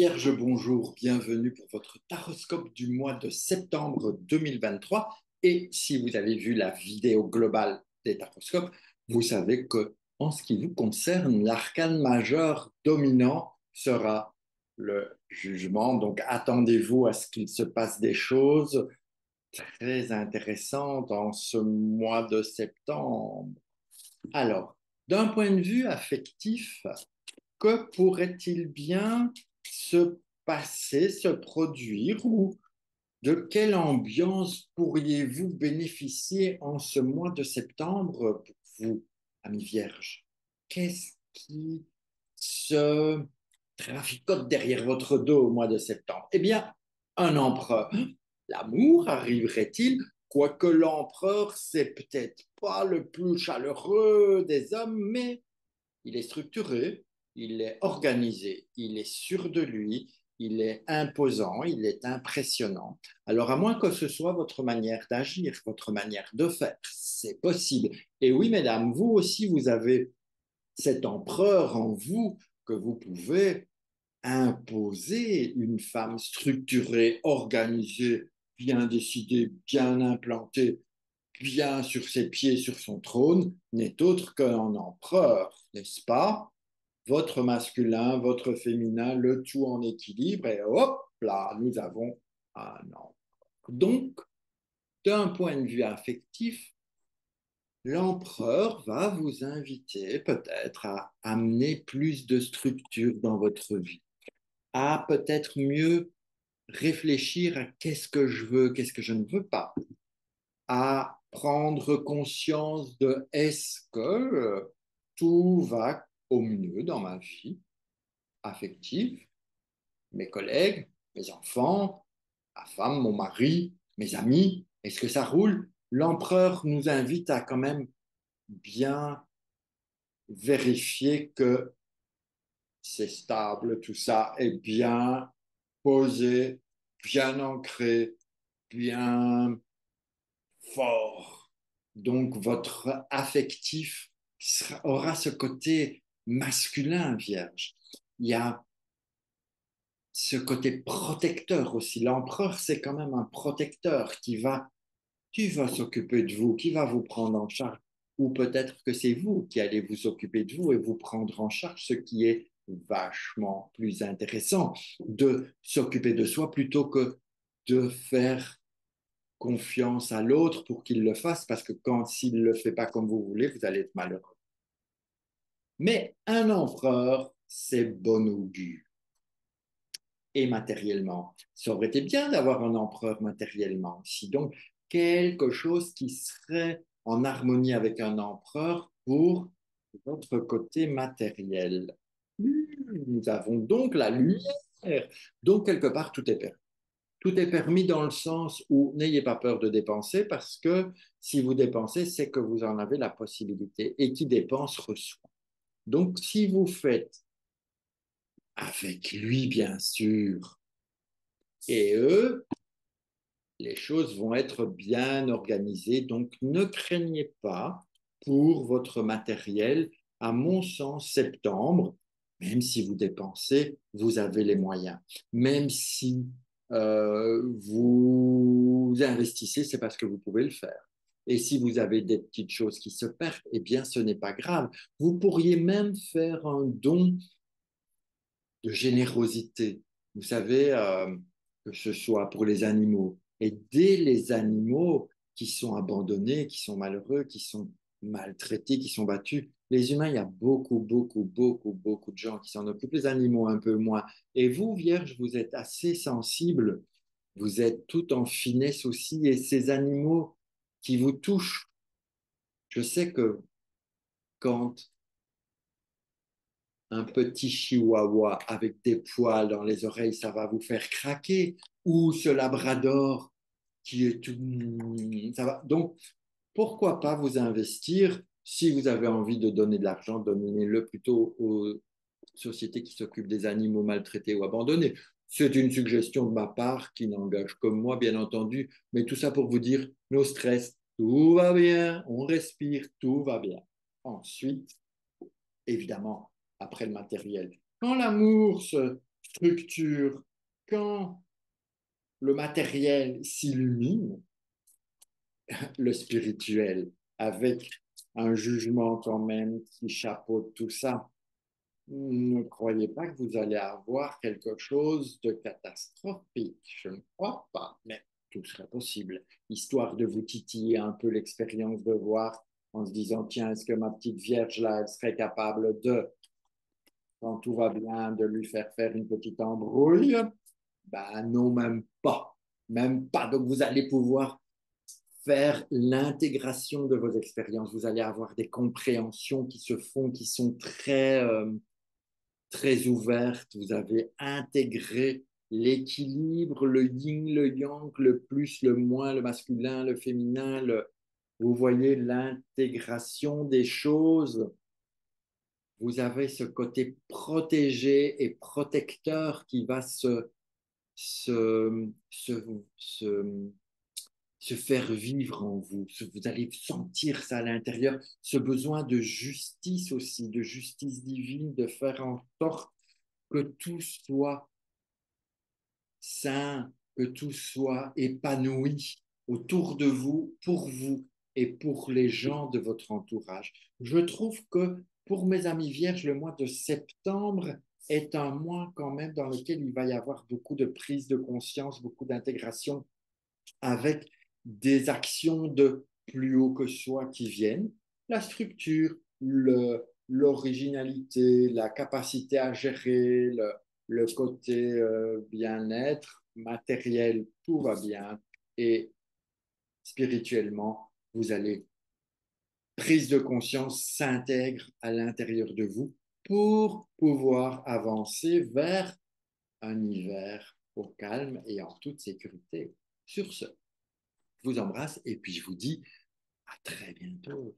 Vierge, bonjour, bienvenue pour votre taroscope du mois de septembre 2023. Et si vous avez vu la vidéo globale des taroscopes, vous savez que en ce qui vous concerne, l'arcane majeur dominant sera le jugement. Donc attendez-vous à ce qu'il se passe des choses très intéressantes en ce mois de septembre. Alors, d'un point de vue affectif, que pourrait-il bien se passer, se produire ou de quelle ambiance pourriez-vous bénéficier en ce mois de septembre pour vous, amis vierges? Qu'est-ce qui se traficote derrière votre dos au mois de septembre? Eh bien, un empereur. L'amour arriverait-il? Quoique l'empereur, c'est peut-être pas le plus chaleureux des hommes, mais il est structuré, il est organisé, il est sûr de lui, il est imposant, il est impressionnant. Alors, à moins que ce soit votre manière d'agir, votre manière de faire, c'est possible. Et oui, mesdames, vous aussi, vous avez cet empereur en vous que vous pouvez imposer, une femme structurée, organisée, bien décidée, bien implantée, bien sur ses pieds, sur son trône, n'est autre qu'un empereur, n'est-ce pas? Votre masculin, votre féminin, le tout en équilibre, et hop là, nous avons un empereur. Donc, d'un point de vue affectif, l'empereur va vous inviter peut-être à amener plus de structure dans votre vie, à peut-être mieux réfléchir à qu'est-ce que je veux, qu'est-ce que je ne veux pas, à prendre conscience de est-ce que tout va au mieux dans ma vie affective, mes collègues, mes enfants, ma femme, mon mari, mes amis, est-ce que ça roule? L'empereur nous invite à quand même bien vérifier que c'est stable, tout ça est bien posé, bien ancré, bien fort. Donc, votre affectif aura ce côté masculin, vierge. Il y a ce côté protecteur aussi. L'empereur, c'est quand même un protecteur qui va s'occuper de vous, qui va vous prendre en charge. Ou peut-être que c'est vous qui allez vous occuper de vous et vous prendre en charge, ce qui est vachement plus intéressant de s'occuper de soi plutôt que de faire confiance à l'autre pour qu'il le fasse, parce que quand s'il ne le fait pas comme vous voulez, vous allez être malheureux. Mais un empereur, c'est bon augure. Et matériellement, ça aurait été bien d'avoir un empereur matériellement aussi. Donc, quelque chose qui serait en harmonie avec un empereur pour votre côté matériel. Nous avons donc la lumière. Donc, quelque part, tout est permis. Tout est permis dans le sens où n'ayez pas peur de dépenser parce que si vous dépensez, c'est que vous en avez la possibilité et qui dépense reçoit. Donc, si vous faites avec lui, bien sûr, et eux, les choses vont être bien organisées. Donc, ne craignez pas pour votre matériel. À mon sens, septembre, même si vous dépensez, vous avez les moyens. Même si vous investissez, c'est parce que vous pouvez le faire. Et si vous avez des petites choses qui se perdent, eh bien, ce n'est pas grave. Vous pourriez même faire un don de générosité. Vous savez, que ce soit pour les animaux, aider les animaux qui sont abandonnés, qui sont malheureux, qui sont maltraités, qui sont battus. Les humains, il y a beaucoup, beaucoup, beaucoup, beaucoup de gens qui s'en occupent, les animaux un peu moins. Et vous, Vierge, vous êtes assez sensible, vous êtes tout en finesse aussi, et ces animaux qui vous touchent, je sais que quand un petit chihuahua avec des poils dans les oreilles, ça va vous faire craquer. Ou ce labrador qui est tout... Ça va. Donc, pourquoi pas vous investir? Si vous avez envie de donner de l'argent, donnez-le plutôt aux sociétés qui s'occupent des animaux maltraités ou abandonnés. C'est une suggestion de ma part qui n'engage que moi, bien entendu, mais tout ça pour vous dire, nos stress, tout va bien, on respire, tout va bien. Ensuite, évidemment, après le matériel. Quand l'amour se structure, quand le matériel s'illumine, le spirituel, avec un jugement quand même qui chapeaute tout ça, ne croyez pas que vous allez avoir quelque chose de catastrophique. Je ne crois pas, mais tout serait possible. Histoire de vous titiller un peu l'expérience de voir en se disant, tiens, est-ce que ma petite vierge là, elle serait capable de, quand tout va bien, de lui faire une petite embrouille? Ben non, même pas. Même pas. Donc vous allez pouvoir faire l'intégration de vos expériences. Vous allez avoir des compréhensions qui se font, qui sont très ouvertes. Vous avez intégré l'équilibre, le yin, le yang, le plus, le moins, le masculin, le féminin. Vous voyez l'intégration des choses. Vous avez ce côté protégé et protecteur qui va se, se, se, se faire vivre en vous. Vous allez sentir ça à l'intérieur, ce besoin de justice aussi, de justice divine, de faire en sorte que tout soit sain, que tout soit épanoui autour de vous et pour les gens de votre entourage. Je trouve que pour mes amis vierges, le mois de septembre est un mois quand même dans lequel il va y avoir beaucoup de prise de conscience, beaucoup d'intégration avec des actions de plus haut que soi qui viennent. La structure, l'originalité, la capacité à gérer, le côté bien-être matériel, tout va bien. Et spirituellement, vous allez, prise de conscience s'intègre à l'intérieur de vous pour pouvoir avancer vers un hiver au calme et en toute sécurité. Sur ce, je vous embrasse et puis je vous dis à très bientôt.